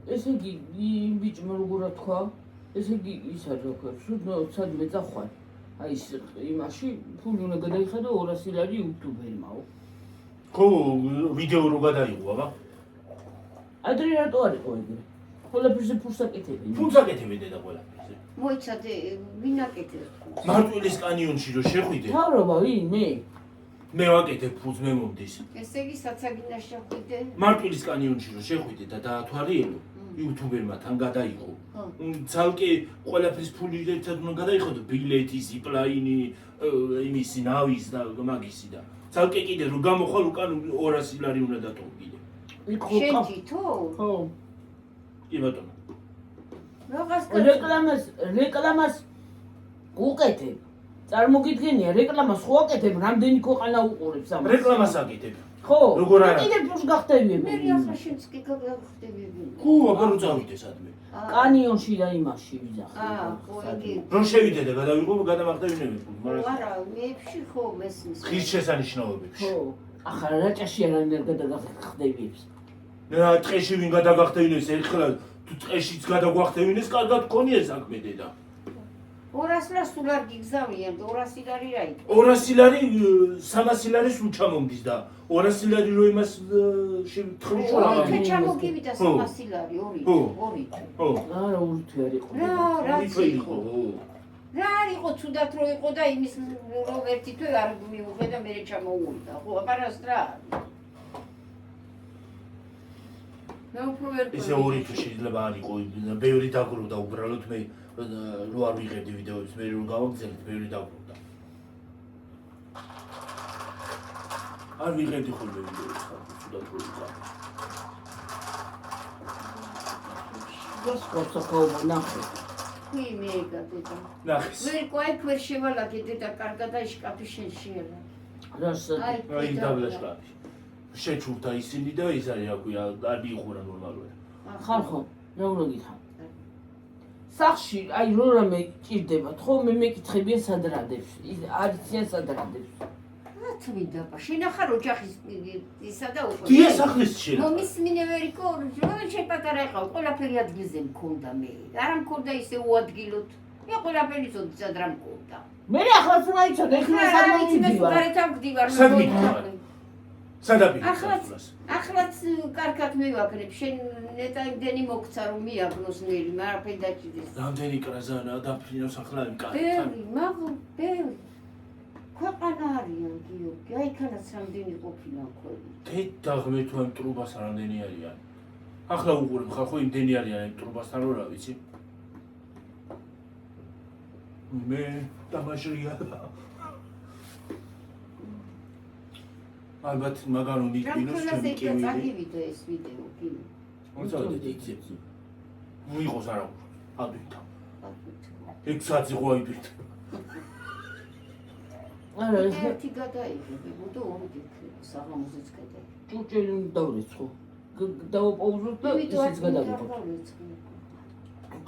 ესე იგი იმ ბიჭმა როგორ თქვა? ესე იგი ის არის როგორ, სადმე წახვალ. აი ის იმაში ფული უნდა გადაიხადო 200 ლარი YouTube-ელმაო. ხო, ვიდეო რო გადაიღო, აბა. ადრე რატო არ იყო ეგრე? ყველაფერზე ფულს აკეთებენ. ფულს აკეთებენ და ყველაფერზე. მოიცადე, ვინ აკეთებს? მარტვილის კანიონში რო შეხვიდე, თავრობა ვინ მე? მე ვაკეთებ ფულს მე მომდის. ესე იგი საცაგინაში ხვიდე. მარტვილის კანიონში რო შეხვიდე და დაათვალიერო, YouTube-ელმა თან გადაიღო. ცალკე ყველაფრის ფული ერთად უნდა გადაიხადო, ბილეთი, ზიპლაინი, იმისი ნავის და მაგისი და ცალკე კიდე რო გამოხვალ უკან 200 ლარი უნდა დატოვო კიდე. შენ თითო? ხო. კი ბატონო. რაღაც რეკლამას უკეთებ. წარმოგიდგენია, რეკლამას ხო აკეთებ, რამდენი ქვეყანა უყურებს ამას. რეკლამას აკეთებ. ხო. როგორ არა? კიდე ფულს გახდევიები. მე ახლა შენც კი გახდევიები. ხო, აბა რო წავიდე სადმე. კანიონში და იმაში ვიძახე. ხო, იგი. რო შევიდე და გადავიღო, გადამახტევინები ფულს, მაგრამ არა, მეებში ხო მესმის. ღირსშესანიშნაობებში. ხო. ახლა რაჭაში არანაირ გადაგახდევიებს. რა ტყეში ვინ გადაგახტევინეს ერთხელ თუ ტყეშიც გადაგვახტევინეს, კარგად გქონია საქმე დედა. 200 ლარს სულ არ გიგზავნიან, 200 ლარი რა იქ. 200 ლარი 300 ლარი სულ ჩამომდის და 200 ლარი რო იმას შევთხრი ორი ჩამოგივიდა 300 ლარი, ორი. ხო. არა ურთი არ იყო. რა თვე იყო. რა არ იყო თუდად რო იყო და იმის რომ ერთი თვე არ მიუღე და მე ჩამოუვიდა. ხო, აპარასტრა. ესე ორი თუ შეიძლება არ იყო, ბევრი დაგროვდა უბრალოდ მე რო არ ვიღებდი ვიდეოებს, მე რო გავაგზავნე, ბევრი დაგროვდა. არ ვიღებდი ხოლმე ვიდეოებს, თუდად რო ვიყავ. გასკოცაკობა ნახე. კი მე გადადა. ნახეს. ვერ ყაიქ ვერ შევალაგე დედა კარგად და შკაფი შენ შეელა. რას აი დავლა შკაფი. შეჩურდა ისინი და ის არის რა ქვია, არ მიიღურა ნორმალურად. ხარ ხო? რა უნდა გითხრა? სახში აი რო რამე ჭირდებათ ხო მე მეკითხებიან სადრადებს არიციან სადრადებს რა თვიდა შენ ახარ ოჯახის ისა და უკვე დიახ სახლის შეიძლება მომის მინევერიკო რომ შეპატარა იყავ ყველაფერი ადგილზე მქონდა მე არა მქონდა ისე უადგილოდ მე ყველაფერი წოდიცად რა მქონდა მე ახლა რა იცოდე ეხლა სადმოვიდივარ გარეთ ვდივარ სადაპირ ახლაც კარგად მივაკრებ შენ ნეტა იმდენი მოგცა რომ მიაგნოს ნელი მარაფერი დაჭიდეს რამდენი კრაზანა დაფრინოს ახლა იმ კარგად ბევრი მაგო ბევრი ქვეყანა არიან გიორგი აი ქანაც რამდენი ყოფილა ხოლმე დედაღმე თუ ამ ტრუბას რამდენი არიან ახლა უყურებ ხარ ხო იმდენი არიან იმ ტრუბასთან რა ვიცი მე დამაშრია ალბათ მაგარო მიყინოს ჩემი კივილი. წაგივიდა ეს ვიდეო კინო. მოწოდეთ იქცეთ. მოიღოს არა უფრო. ადვითა. 6 საათი ხო აიდვით. არა ერთი გადაიღები, ბუდო ორი გიქრება, საღამოზეც გადაიღე. ჭურჭელი დავრეცხო. დავაპაუზოთ და ისიც გადავიღოთ.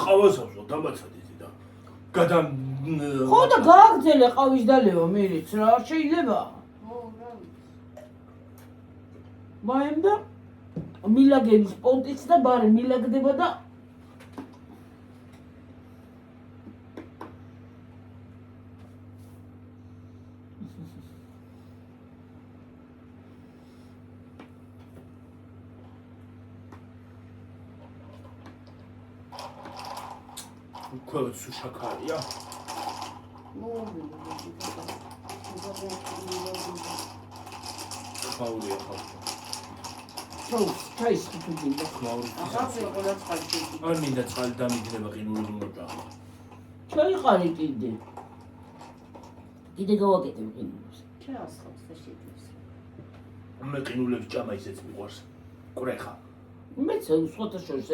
ყავას ახსო დამაცადეთ და გადამ ხო და გააგზელე ყავის დალევა მერეც რა შეიძლება? მაემდა მილაგების პონტიც და ბარე მილაგდება და უკვე სუშაქარია ხაურია ხალხო ჩაის თუ გინდა ხაური ახალზე ყველა წყალი არ მინდა წყალი დამიგდება ყინული უნდა ჩაიყარი კიდე გავაკეთებ ყინულს ჩაასხავს და შედის მე ყინულებს ჭამა ისეც მიყვარს ყრეხა მეც სხვათა შორის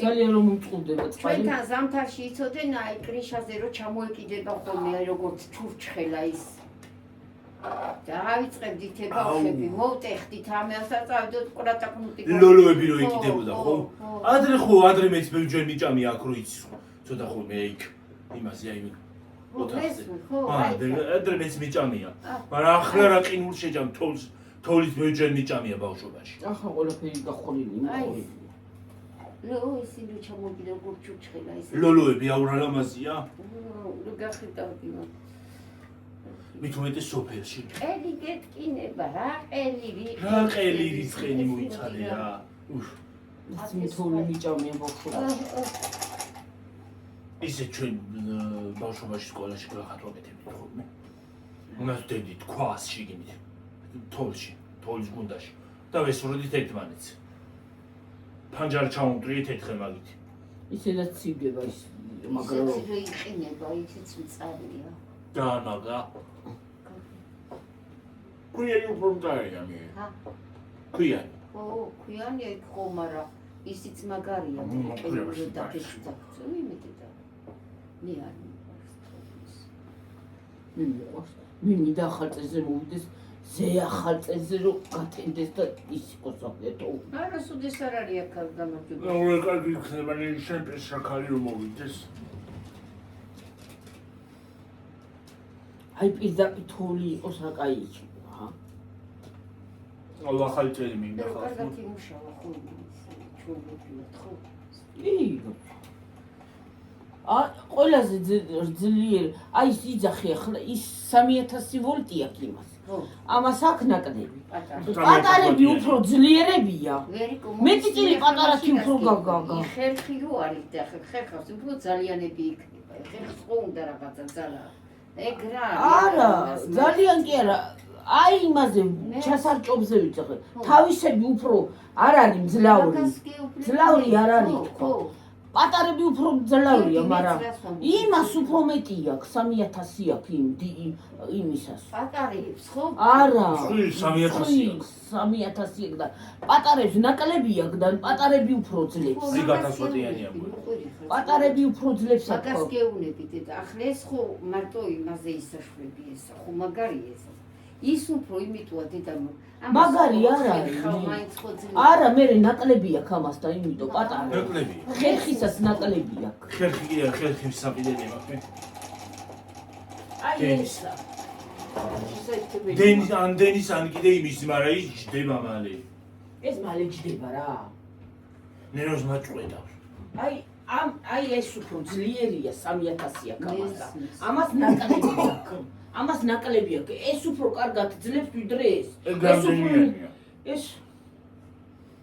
ძალიან რომ მომწყურდება წყალი ჩვენთან ზამთარში იცოდენ აი კრიშაზე რომ ჩამოეკიდება ხოლმე აი როგორც ჩურჩხელა ის დავიწყებდით ებავშები, მოვტეხდით ამასა წავიდოთ ყურატაკნუტი ლოლოები რო ეკიდებოდა ხო? ადრე მეც ბევრჯერ მიჭამია აქ რო იცის ხო? ცოტა ხოლმე იქ იმაზე აი ადრე მეც მიჭამია. მაგრამ ახლა რა ყინულ შეჭამ თოვლის მეჯერ მიჭამია ბავშვობაში. ახლა ყველაფერი გახოლილი მოყოლილი. ისინი ჩამოვიდა გურჩუჩხელა ისე. ლოლოები აურალამაზია. გახიტავდი. მით უმეტეს სოფელში. ელი გეტკინება რა ყელი რა ყელი რიცხენი მოიცადე რა. ის მithული მიჭამია ბავშვობაში. ისე ჩვენ ბავშვობაში სკოლაში გლახათ ვაკეთებდით ხოლმე. უნდა დედით ქვას შიგნით. თოლის გუნდაში. და ვესურვდით ერთმანეთს. ფანჯარი ჩამოვდრიეთ ერთხელ მაგით. ისედაც ცივდება ის მაგრამ ისე იყინება ისეც მწარია. დაანაგა. ქვიანი უფრო მწარია მე. ქვიანი. ქვიანია იქ ხო, მაგრამ ისიც მაგარია. მე მინდა ახალ წელზე მოვიდეს ზე ახალ წელზე რომ გათენდეს და ის იყოს საფლეთო. არა, სუდეს არ არის აქ გამარჯვება. რა კარგი იქნება შენ პესაქალი რომ მოვიდეს. აი პირდაპირ თოვლი იყოს რა კაი იქნება. ალ ახალი წელი მინდა ხალხო. კარგად იმუშავა ხო ჩუბობიოთ ხო? ყველაზე ძლიერი აი ის იძახი ახლა ის 3000 ვოლტია იმას. ამას აქ ნაკდები. პატარები უფრო ძლიერებია. მეტი წილი პატარათი უფრო გაგაგა. ხერხი რო არის და ხერხავს უფრო ძალიანები იქნება. ხერხს ხო უნდა რაღაცა ძალა. ეგ რა. არა, ძალიან კი არა. აი იმაზე ჩასარჭობზე ვიცახე. თავისები უფრო არ არის მძლავრი. მძლავრი არ არის თქო. პატარები უფრო მძლავრია, მაგრამ იმას უფრო მეტი აქვს 3000 აქვს იმისას. პატარებს ხო? არა. 3000 აქვს. 3000 და პატარებს ნაკლები აქვს და პატარები უფრო ძლებს. აი 1000-იანი აქვს. პატარები უფრო ძლებს აქ. მაგას გეუბნებით და ახლა ეს ხო მარტო იმაზე ისაშვები ეს ხო მაგარია ეს. ის უფრო იმითოა დედამ მაგარი არ არის. არა, მე ნაკლები აქვს ამას და იმიტომ პატარა. ნაკლებია. ხერხისაც ნაკლები აქვს. ხერხი კი არა, ხერხის საპირენი მაქვს მე. აი ესა. დენის ან კიდე იმის, მაგრამ ის ჯდება მალე. ეს მალე ჯდება რა. ნეროს მაჭყვედავს. აი ეს უფრო ძლიერია 3000 აქვს ამას და ამას ნაკლები აქვს. ამას ნაკლები აქვს. ეს უფრო კარგად ძლებს ვიდრე ეს. ეს უფრო ეს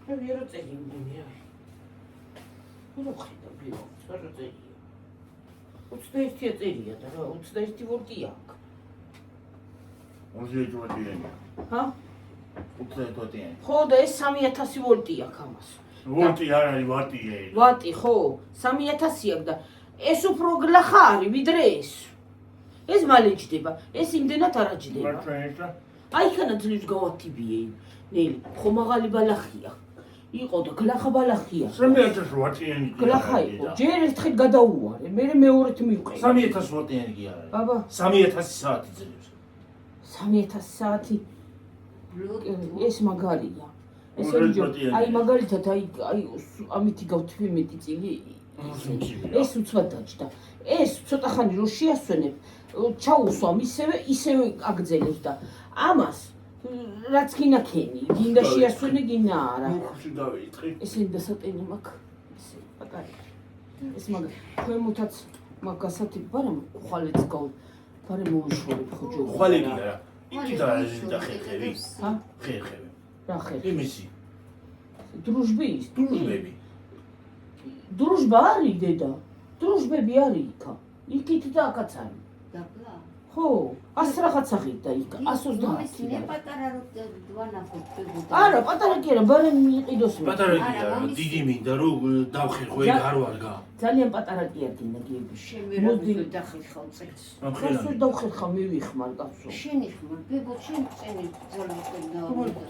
ვერო წელი მგონია. რა ხედავ ბიო, რა წერია. 21 წერია და რა 21 ვოლტი აქვს. 21 ვოლტიანი. ჰა? 21 ვოლტიანი. ხო და ეს 3000 ვოლტი აქვს ამას. ვოლტი არ არის, ვატია. ვატი ხო, 3000 აქვს და ეს უფრო გლახა არის ვიდრე ეს. ეს მალე ჯდება, ეს იმდენად არ აჯდება. აი ხანა ძლივს გავათიბიე. ნელი, ხო მაღალი ბალახია. იყო და გლახა ბალახია. 3000 ვატიანი. გლახა იყო. ჯერ ერთხელ გადაუვარე, მე მეორედ მივყე. 3000 ვატიანი კი არა. ბაბა, 3000 საათი ძლებს. 3000 საათი. ეს მაგარია. აი მაგალითად აი ამითი გავთვი მეტი წილი. ეს უცბად დაჭდა. ეს ცოტა ხანი რო შეასვენებ, ჩაუსვამ ისევე აგძელებს და ამას რაც გინაქენი, გინდა შეასვენე, გინდა არა. ხუში დავიწყი. ესენი დასატენი მაქვს. ესე პატარა. ეს მაგ ქვემოთაც მაგასათი ბარემ ხვალეც გაუ. ბარემ მოვიშორებ ხო ჯო. ხვალე კი არა. იგი და ხერხები. ჰა? ხერხები. რა ხერხი? იმისი. დრუჟბის. დრუჟბები. დრუჟბა არის დედა. დრუჟბები არის იქა. იქით და აქაც არის. დაბლა. ხო, 100 რაღაც აღით და იქ 130. მე პატარა რო დვანახო ფეგუდა. არა, პატარა კი არა, ბარემ მიიყიდოს მე. პატარა კი არა, დიდი მინდა რომ დავხერხო ეგ არ ვარგა. ძალიან პატარა კი არ გინდა გიები. მოდი დახიხავ წელს. ხო, დავხერხა მივიხმარ კაცო. შენი ხმა, ბებო შენ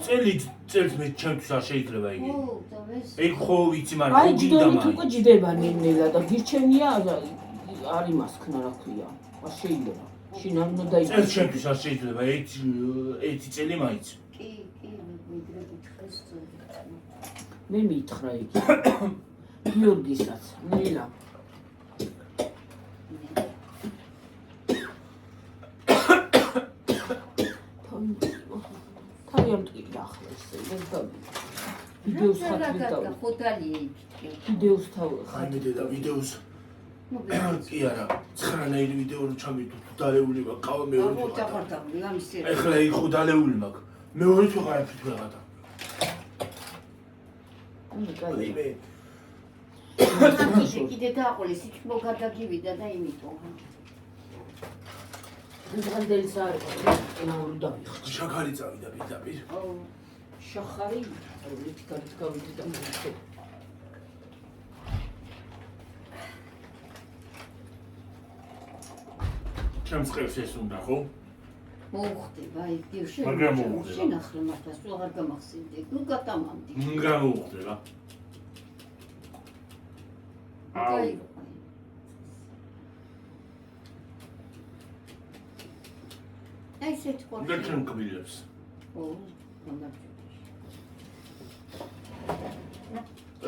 წელი წელს მე ჩემთვის არ შეიძლება იგი. ხო, და ეს ეგ ხო ვიცი, მაგრამ აი გინდა ჯდომით მაგ. უკვე ჯდება ნელა და გირჩენია არ იმას ქნა რა ქვია. არ შეიძლება. შინ არ უნდა დაიწყო. წელს ჩემთვის არ შეიძლება, 1 წელი მაინც. კი, მიგრე გითხეს წელი. მე მითხრა იგი. გიორგისაც, ნელა. ვიდეოს რა ხათვით გაგა დავი. ხუთალი იქ. ვიდეოს თავ აი მე დედა ვიდეოს ნუ კი არა 9-ნაირი ვიდეო რო ჩამიდო თუ დალეული ვარ ყავა მეორე თუ აღარ დაყარდავდი ამისი. ეხლა იქ ხო დალეული მაქვს მეორე თუ ყაიფით ვეღადა ანუ კაი. მე კიდე დააყოლეს იქ მოგადაგივიდა და იმიტომ. დღანდელი საერთოდ ენა დავიხდი. შაქარი წავიდა პირდაპირ აუ შახარი როლით გავიდი და მოხდა. ჩემს ყევს ეს უნდა ხო? მოუხდება აი გიოში. მაგრამ მოუხდება. შენახლე მართლაც თუ აღარ გამახსენდი. ნუ გატამამდი. გამოუხდება. აუ აი აი ესეთ და ყურში. ჩემ კბილებს. ო, მომდაბჭი.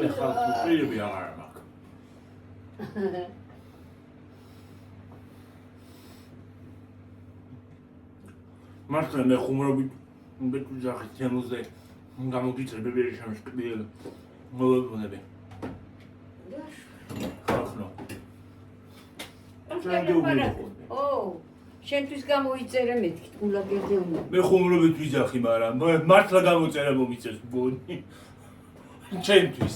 ეხლა თუ პირები აღარ მაქვს. მართლა მე ხუმრობით მე თუ ჯახი თემოზე გამოგიწებები შამს კბილ მოვებუნები. ხახნო. ო, შენთვის გამოიწერე მეთქი თულა გერდეუნა. მე ხუმრობით ვიძახი, მაგრამ მართლა გამოწერა მომიწეს ბონი. ჩემთვის.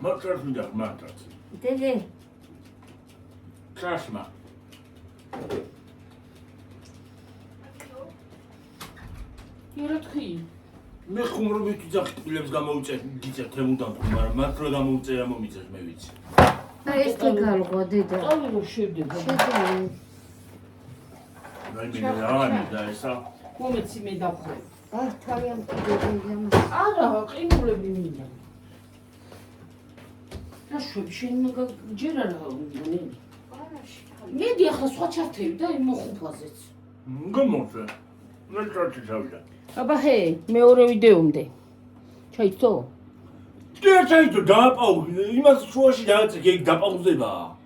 მართლა ვიძახ მართლა. დედე, ჩაშმა. იერთი. მე ხუმრობით ვიძახი კბილებს გამოუწერ გიწევ თემუდან თუ, მაგრამ მართლა გამოუწერა მომიწეს მე ვიცი. აი ეს კი გალღვა დედა. წავი რომ შევდება. შეძლო. მე რა მიდა ესა? მომეცი მე დავხრე. აი თავი ამ კიდევ არა, ყინულები მინდა. რა შვები შენ ჯერ არა უნდანი. მედი ახლა სხვა ჩართები და მოხუფაზეც. გამოსე. მე წარჩი ჩავიდა. აბა ჰე, მეორე ვიდეომდე. ჩაიცო? კი არ ჩაიდო დააპაუზე. იმას შუაში დააწე, კი დაპაუზება.